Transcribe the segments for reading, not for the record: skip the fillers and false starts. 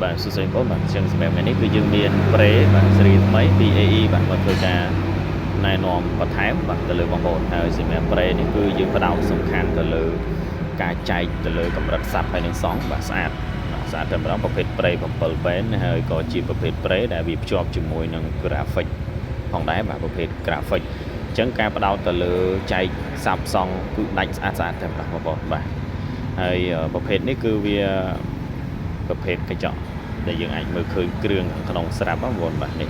បាទសួស្តីបងបាទអញ្ចឹងសម្រាប់ថ្ងៃនេះគឺយើងមានប្រេបាទស៊េរីថ្មីពី AE បាទមកធ្វើការណែនាំបន្ថែមបាទទៅលើបងប្អូនហើយសម្រាប់ប្រេនេះគឺយើងផ្ដោតសំខាន់ទៅលើការចែកទៅលើកម្រិតស័ព្ទហើយនឹងសង់បាទស្អាតតែម្ដងប្រភេទប្រេ7វ៉ែនហើយក៏ជាប្រភេទប្រេដែលវាភ្ជាប់ជាមួយនឹង graphic ផងដែរបាទប្រភេទ graphic អញ្ចឹងការផ្ដោតទៅលើចែកស័ព្ទសង់គឺដាច់ស្អាតតែម្ដងបងប្អូនបាទហើយប្រភេទនេះគឺវាប្រភេទកញ្ចក់ដែលយើងអាចមើលឃើញគ្រឿងខាងក្នុងស្រាប់បងប្អូនបាទនេះ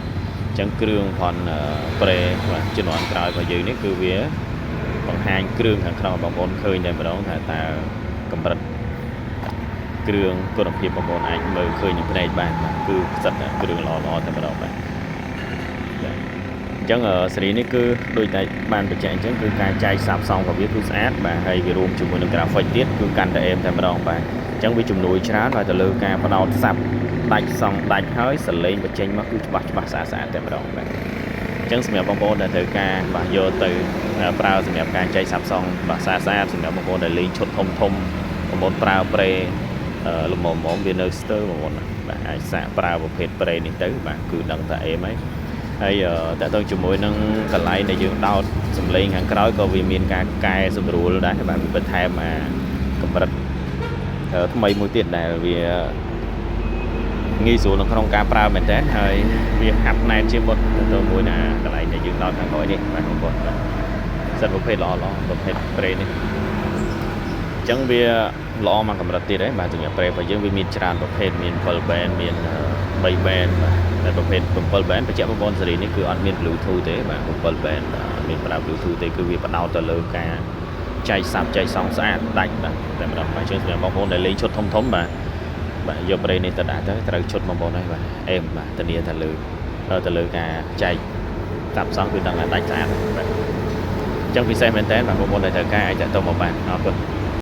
អញ្ចឹងគ្រឿងផនប្រេបាទជំនាន់ក្រោយរបស់យើងនេះគឺវាបង្ហាញគ្រឿងខាងក្នុងបងប្អូនឃើញតែម្ដងថាតើកម្រិតគ្រឿងគុណភាពបងប្អូនអាចមើលឃើញនឹងភ្នែកបានគឺផ្សិតតែគ្រឿងល្អតែម្ដងបាទអញ្ចឹងស៊េរីនេះគឺដូចតែបានបញ្ជាក់អញ្ចឹងគឺការចែកសាបសង់របស់វាគឺស្អាតបាទហើយវារួមជាមួយនឹង graphic ទៀតគឺកាន់តែអេមតែម្ដងបាទអញ្ចឹងវាជំនួយច្រើនបាទទៅលើការផ្ដោតសាប់ដាច់សង់ដាច់ហើយសលេងបញ្ចេញមកគឺច្បាស់ស្អាតតែម្ដងបាទអញ្ចឹងសម្រាប់បងប្អូនដែលត្រូវការបាទយកទៅប្រើសម្រាប់ការចែកសាប់សង់បាទស្អាតសម្រាប់បងប្អូនដែលលេងឈុតធំបងប្អូនប្រើប្រេលំមវានៅស្ទើរបងប្អូនបាទអាចសាកប្រើប្រភេទប្រេនេះទៅបាទគឺដឹងថាអេមហើយតើតើជាមួយនឹងកន្លែងដែលយើងដោតសំឡេងខាងក្រោយក៏វាមានការកែសម្រួលដែរបាទវាបន្ថែមកម្រិតថ្មីមួយទៀតដែលវាងាយស្រួលនៅក្នុងការប្រើមែនតើហើយវាហាត់ណែនជាមុតទៅមួយណាកន្លែងដែលយើងដោតខាងក្រោយនេះបាទបងប្អូនសិតប្រភេទល្អប្រភេទប្រេនេះអញ្ចឹងវាល្អមកកម្រិតទៀតហើយបាទសម្រាប់ប្រេរបស់យើងវាមានច្រើនប្រភេទមាន7 band មាន3 band បាទតែប្រភេទ7 band បញ្ជាក់បងប្អូនស៊េរីនេះគឺអត់មាន Bluetooth ទេបាទ7 band អត់មានប្រើ Bluetooth ទេគឺវាផ្ដោតទៅលើការចែកសាប់ចែកសង់ស្អាតដាច់បាទតែម្ដងបាទអញ្ចឹងសម្រាប់បងប្អូនដែលលេងឈុតធំបាទយកប្រេនេះទៅដាក់ទៅត្រូវឈុតបងប្អូនហើយបាទអេមបាទធានាទៅលើការចែកសាប់សង់គឺដឹងថាដាច់ស្អាតបាទអញ្ចឹងពិសេសមែនតើបាទបងប្អូនដែលត្រូវការអាចតទៅមកបានអរគុណ